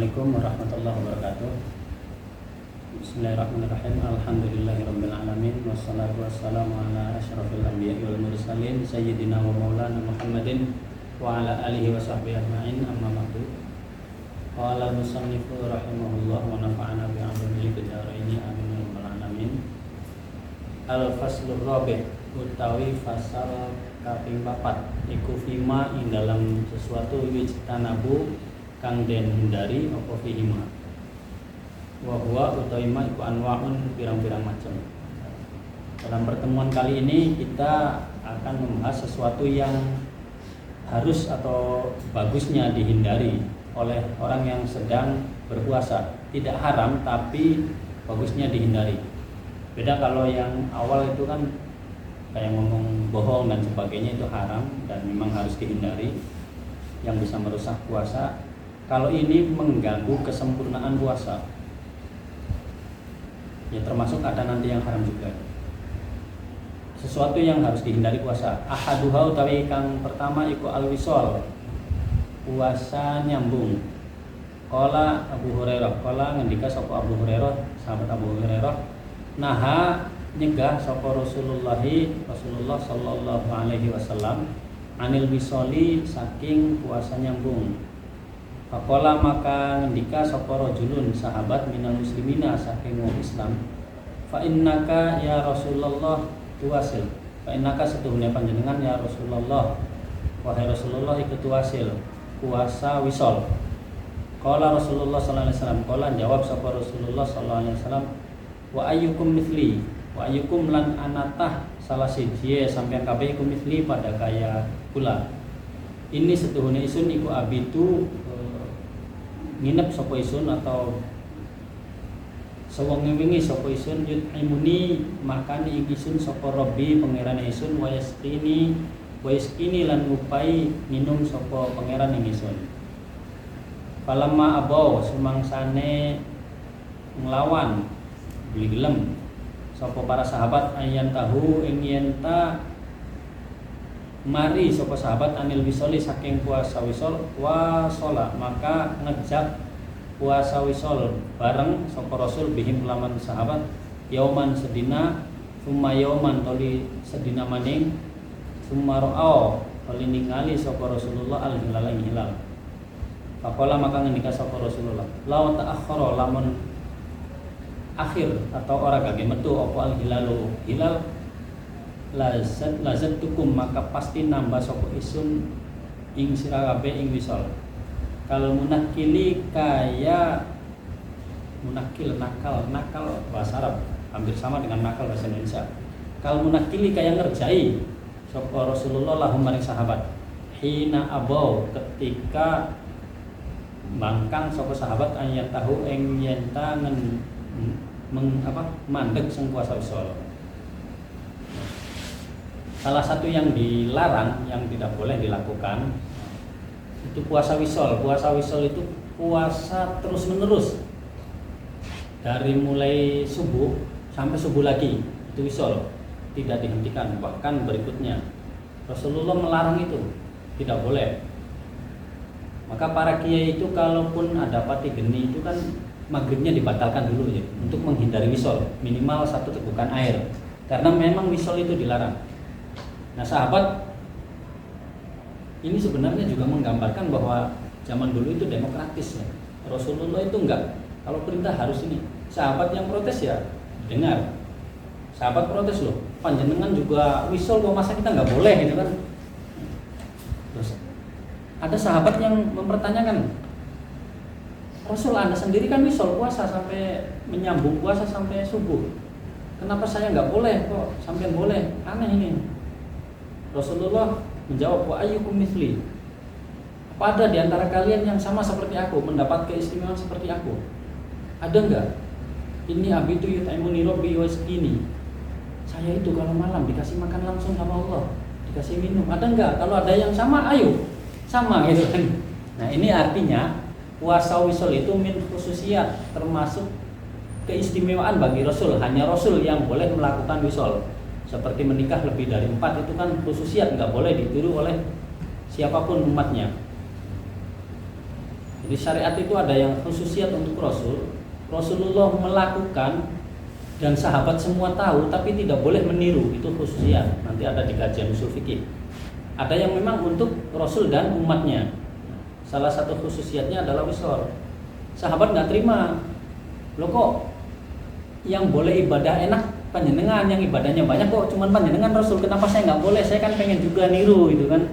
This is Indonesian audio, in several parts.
Assalamualaikum warahmatullahi wabarakatuh. Bismillahirrahmanirrahim. Alhamdulillahirabbil alamin wassalatu wassalamu ala asyrafil anbiya'i wal mursalin sayyidina wa maulana Muhammadin wa ala alihi wa sahbihi ajma'in. Amma ba'du. Qala al-musannifu rahimahullah wa nafa'ana bi 'ilmihi fid dharain amin ya rabbal alamin. Al-faslur rabi' utawi fasal kaping 4 iku fima ing dalam sesuatu wijtanabu kang den hindari apa fihima wa huwa utawi ma iku anwa'un pirang-pirang macam. Dalam pertemuan kali ini kita akan membahas sesuatu yang harus atau bagusnya dihindari oleh orang yang sedang berpuasa. Tidak haram tapi bagusnya dihindari. Beda kalau yang awal itu kan kayak ngomong bohong dan sebagainya, itu haram dan memang harus dihindari, yang bisa merusak puasa. Kalau ini mengganggu kesempurnaan puasa, ya termasuk ada nanti yang haram juga. Sesuatu yang harus dihindari puasa. Ahaduha utawi kang pertama iku al-wisol, puasa nyambung. Qala Abu Hurairah, qala ngendika sapa Abu Hurairah, sahabat Abu Hurairah, naha nyegah sapa Rasulullah sallallahu alaihi wasallam anil wisoli saking puasa nyambung. Faqala maka ngendika sapa rajulun sahabat minal muslimina saking wong Islam, fa innaka ya Rasulullah tuwasil, fa innaka setuhune panjenengan ya Rasulullah, wahai Rasulullah iku tuwasil puasa wisol. Qala Rasulullah sallallahu alaihi wasallam, qala jawab sapa Rasulullah sallallahu alaihi wasallam, wa ayyukum mithli, wa ayyukum lan anatah salah siji sampeyan kabeh iku mithli pada kaya kula. Ini setuhune isun iku abitu nginep sapa isun atau sewengi-wengi sapa isun yut'imuni makani isun sapa Rabbi pangeran isun wa yaskini lan ngupai minum sapa pangeran isun. Falamma abau sumangsane nglawan beli gelem sapa para sahabat ayan tahu ing yen ta mari sapa sahabat anil wisoli saking puasa wisol wa sholat, maka ngejak puasa wisol bareng sapa Rasul bihim laman sahabat yauman sedina summa yauman toli sedina maning summa ra'au toli ningali sapa Rasulullah al-hilal ing hilal. Faqala maka ngendika sapa Rasulullah, law ta'akhkhara lamun akhir atau ora gage metu apa al-hilalu hilal lazat tukum maka pasti nambah sapa isun ing sira kabeh ing wisol. Kalau munakili kaya munakil nakal bahasa Arab hampir sama dengan nakal bahasa Indonesia. Kalau munakili kaya ngerjai sapa Rasulullah lahum maring sahabat hina abau ketika bangkang sapa sahabat ayat tahu ing yen tangen mandeg sing puasa wisol. Salah satu yang dilarang, yang tidak boleh dilakukan itu puasa wisol. Puasa wisol itu puasa terus menerus dari mulai subuh sampai subuh lagi, itu wisol, tidak dihentikan. Bahkan berikutnya Rasulullah melarang itu, tidak boleh. Maka para kiai itu kalaupun ada pati geni itu kan maghribnya dibatalkan dulu ya, untuk menghindari wisol, minimal 1 tegukan air, karena memang wisol itu dilarang. Nah sahabat ini sebenarnya juga menggambarkan bahwa zaman dulu itu demokratis ya. Rasulullah itu enggak, kalau perintah harus ini. Sahabat yang protes ya dengar. Sahabat protes loh, panjenengan juga wisol kok masa kita nggak boleh gitu kan. Terus ada sahabat yang mempertanyakan, Rasul Anda sendiri kan wisol puasa sampai menyambung puasa sampai subuh. Kenapa saya nggak boleh kok sampai boleh? Aneh ini. Rasulullah menjawab, wa ayyukum mithli, apa ada di antara kalian yang sama seperti aku, mendapat keistimewaan seperti aku? Ada enggak? Ini abitu yut'imuni rabbi wa yaskini, saya itu kalau malam dikasih makan langsung sama Allah, dikasih minum. Ada enggak? Kalau ada yang sama, ayo sama gitu kan. Nah ini artinya puasa wisol itu min khususiyat, termasuk keistimewaan bagi Rasul. Hanya Rasul yang boleh melakukan wisol. Seperti menikah lebih dari 4 itu kan khususiat, nggak boleh ditiru oleh siapapun umatnya. Jadi syariat itu ada yang khususiat untuk Rasul. Rasulullah melakukan dan sahabat semua tahu, tapi tidak boleh meniru, itu khususiat. Nanti ada di kajian usul fikih. Ada yang memang untuk Rasul dan umatnya. Salah satu khususiatnya adalah wisol. Sahabat nggak terima, loh kok yang boleh ibadah enak panjenengan, yang ibadahnya banyak kok cuman panjenengan Rasul, kenapa saya nggak boleh? Saya kan pengen juga niru itu kan.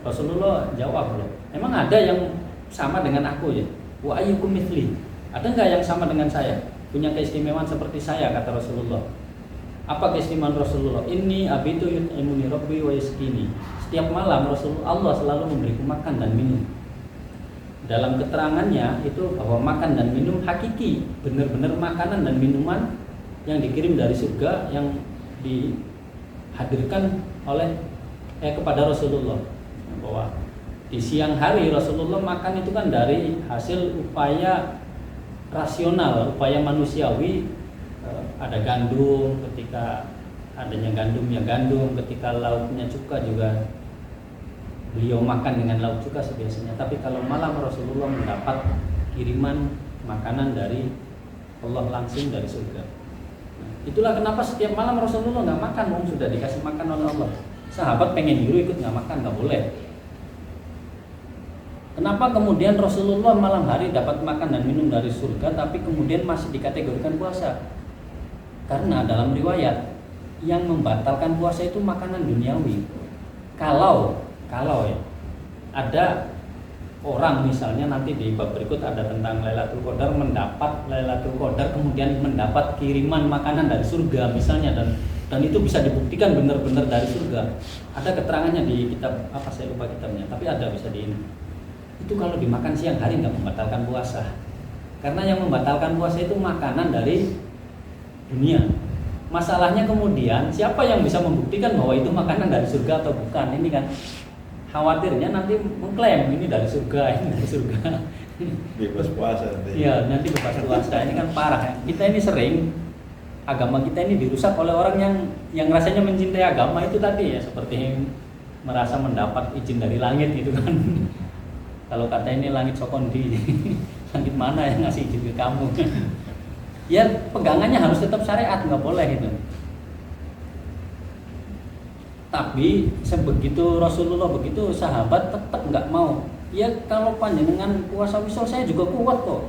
Rasulullah jawab, loh emang ada yang sama dengan aku ya? Wa ayyukum mithli, ada nggak yang sama dengan saya, punya keistimewaan seperti saya, kata Rasulullah. Apa keistimewaan Rasulullah? Inni abitu yut'imuni rabbi wa yaskini. Setiap malam Rasulullah Allah selalu memberiku makan dan minum. Dalam keterangannya itu bahwa makan dan minum hakiki, benar-benar makanan dan minuman yang dikirim dari surga, yang dihadirkan oleh kepada Rasulullah. Bahwa di siang hari Rasulullah makan itu kan dari hasil upaya rasional, upaya manusiawi. Ada gandum, ketika adanya gandum ya gandum, ketika lauknya cuka juga beliau makan dengan lauk cuka sebiasanya. Tapi kalau malam Rasulullah mendapat kiriman makanan dari Allah langsung dari surga. Nah, itulah kenapa setiap malam Rasulullah nggak makan, sudah dikasih makan oleh Allah. Sahabat pengen dulu ikut nggak makan, nggak boleh. Kenapa kemudian Rasulullah malam hari dapat makan dan minum dari surga, tapi kemudian masih dikategorikan puasa? Karena dalam riwayat yang membatalkan puasa itu makanan duniawi. Kalau ya ada orang misalnya nanti di bab berikut ada tentang Lailatul Qadar, mendapat Lailatul Qadar kemudian mendapat kiriman makanan dari surga misalnya, dan itu bisa dibuktikan benar-benar dari surga. Ada keterangannya di kitab apa saya lupa kitabnya, tapi ada bisa di ini. Itu kalau dimakan siang hari nggak membatalkan puasa. Karena yang membatalkan puasa itu makanan dari dunia. Masalahnya kemudian siapa yang bisa membuktikan bahwa itu makanan dari surga atau bukan? Ini kan khawatirnya nanti mengklaim ini dari surga, ini dari surga. Bebas puasa nanti. Iya, nanti bebas puasa. Ini kan parah. Kita ini sering agama kita ini dirusak oleh orang yang rasanya mencintai agama itu tadi ya, seperti merasa mendapat izin dari langit gitu kan. Kalau kata ini langit sokondi, langit mana yang ngasih izin ke kamu? Ya pegangannya harus tetap syariat, nggak boleh itu. Tapi sebegitu Rasulullah begitu, sahabat tetap nggak mau. Ya kalau panjenengan puasa wisol saya juga kuat kok.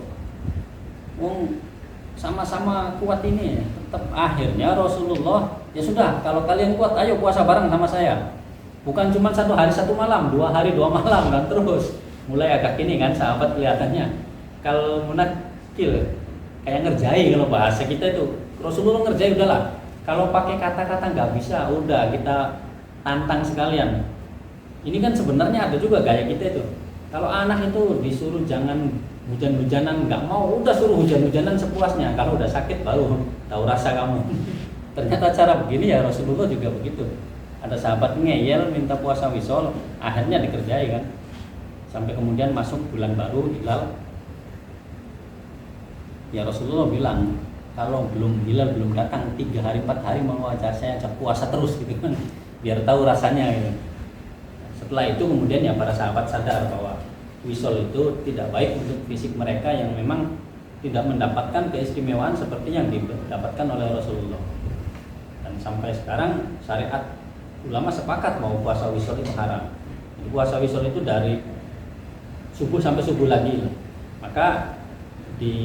Sama-sama kuat ini. Tetap akhirnya Rasulullah, ya sudah kalau kalian kuat ayo puasa bareng sama saya. Bukan cuma 1 hari 1 malam, 2 hari 2 malam kan terus. Mulai agak ini kan sahabat kelihatannya kalau munakil kayak ngerjai, kalau bahasa kita itu Rasulullah ngerjai udahlah. Kalau pakai kata-kata nggak bisa, udah kita tantang sekalian. Ini kan sebenarnya ada juga gaya kita itu. Kalau anak itu disuruh jangan hujan-hujanan, nggak mau, udah suruh hujan-hujanan sepuasnya. Kalau udah sakit baru tahu rasa kamu. Ternyata cara begini ya Rasulullah juga begitu. Ada sahabat ngeyel minta puasa wisol, akhirnya dikerjai kan. Sampai kemudian masuk bulan baru hilal. Ya Rasulullah bilang kalau belum hilal belum datang 3 hari 4 hari mau ajar saya ajak puasa terus gitu kan, biar tahu rasanya gitu. Setelah itu kemudian ya para sahabat sadar bahwa wisol itu tidak baik untuk fisik mereka yang memang tidak mendapatkan keistimewaan seperti yang didapatkan oleh Rasulullah. Dan sampai sekarang syariat ulama sepakat bahwa puasa wisol itu haram. Jadi puasa wisol itu dari subuh sampai subuh lagi. Maka di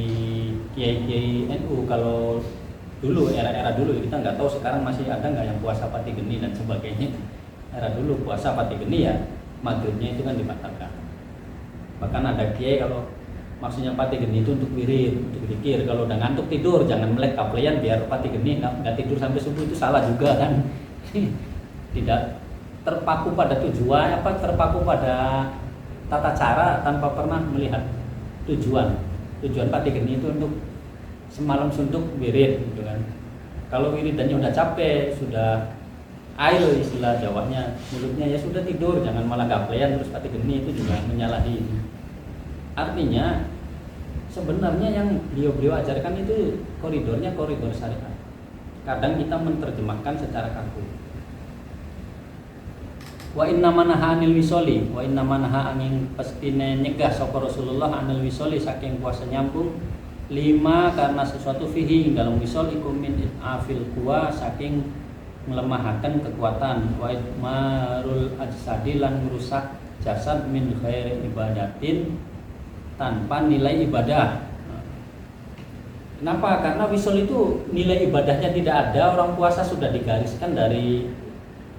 kiai-kiai NU kalau dulu era-era dulu, kita nggak tahu sekarang masih ada nggak yang puasa pati geni dan sebagainya. Era dulu puasa pati geni ya maghribnya itu kan dibatalkan. Bahkan ada kiai kalau maksudnya pati geni itu untuk wirid, untuk zikir. Kalau udah ngantuk tidur jangan melek kaplean biar pati geni nggak tidur sampai subuh, itu salah juga kan. Tidak terpaku pada tujuan, terpaku pada tata cara tanpa pernah melihat tujuan pati geni itu untuk semalam suntuk wirid gitu kan. Kalau wiridannya udah capek, sudah air istilah Jawanya, mulutnya ya sudah tidur, jangan malah gaplean terus pati geni, itu juga menyalahi. Artinya sebenarnya yang beliau ajarkan itu koridornya koridor syariat. Kadang kita menerjemahkan secara kaku. Wa inna manaha anil wisoli, wa inna manaha angin pastine nyegah sapa Rasulullah anil wisoli saking puasa nyambung. 5 karena sesuatu fihi dalam wisol iku min afil kuwa saking melemahkan kekuatan, wa marul ajsadi lan merusak jasad min khairi ibadatin tanpa nilai ibadah. Kenapa? Karena wisol itu nilai ibadahnya tidak ada. Orang puasa sudah digariskan dari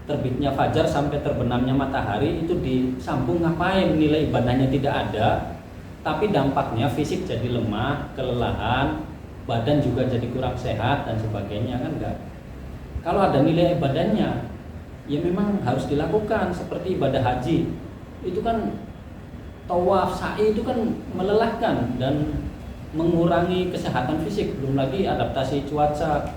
terbitnya fajar sampai terbenamnya matahari, itu disambung ngapain? Nilai ibadahnya tidak ada, tapi dampaknya fisik jadi lemah, kelelahan, badan juga jadi kurang sehat dan sebagainya, kan enggak. Kalau ada nilai ibadahnya, ya memang harus dilakukan. Seperti ibadah haji, itu kan tawaf, sa'i itu kan melelahkan dan mengurangi kesehatan fisik. Belum lagi adaptasi cuaca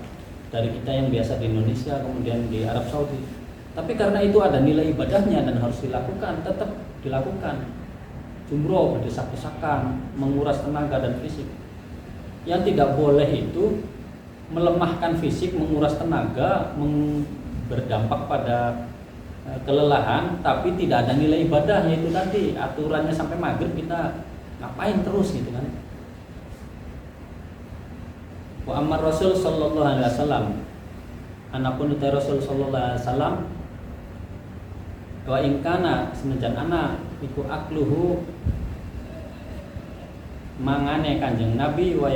dari kita yang biasa di Indonesia kemudian di Arab Saudi. Tapi karena itu ada nilai ibadahnya dan harus dilakukan, tetap dilakukan. Jumroh berdesak-desakan, menguras tenaga dan fisik. Yang tidak boleh itu melemahkan fisik, menguras tenaga, berdampak pada kelelahan, tapi tidak ada nilai ibadah, yaitu tadi aturannya sampai maghrib kita ngapain terus gitu kan. Wa amar Rasul sallallahu alaihi wasallam, anapun utai Rasul sallallahu alaihi wasallam, wa ingkana semenjan anak iku akluhu mangane Kanjeng Nabi wa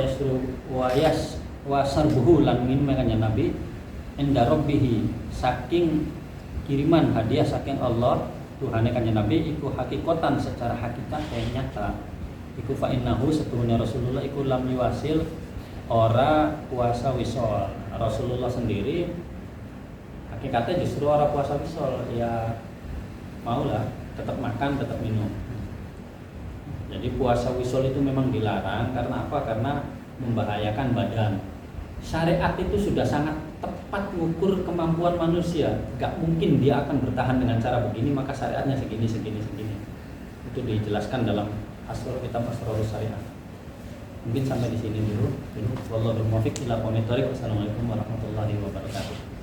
sarbuhu lan minum Kanjeng Nabi inda rabbih saking kiriman hadiah saking Allah Tuhane Kanjeng Nabi iku hakikatan secara hakikat yang nyata iku fa innahu setuhune Rasulullah iku lam yuwasil ora puasa wisol. Rasulullah sendiri hakikatnya justru ora puasa wisol, ya maulah tetap makan, tetap minum. Jadi puasa wisol itu memang dilarang karena apa? Karena membahayakan badan. Syariat itu sudah sangat tepat mengukur kemampuan manusia. Gak mungkin dia akan bertahan dengan cara begini, maka syariatnya segini. Itu dijelaskan dalam kitab Asrarus Syariat. Mungkin sampai di sini dulu. Wallahu muwaffiq ila aqwamit thoriq. Wassalamualaikum warahmatullahi wabarakatuh.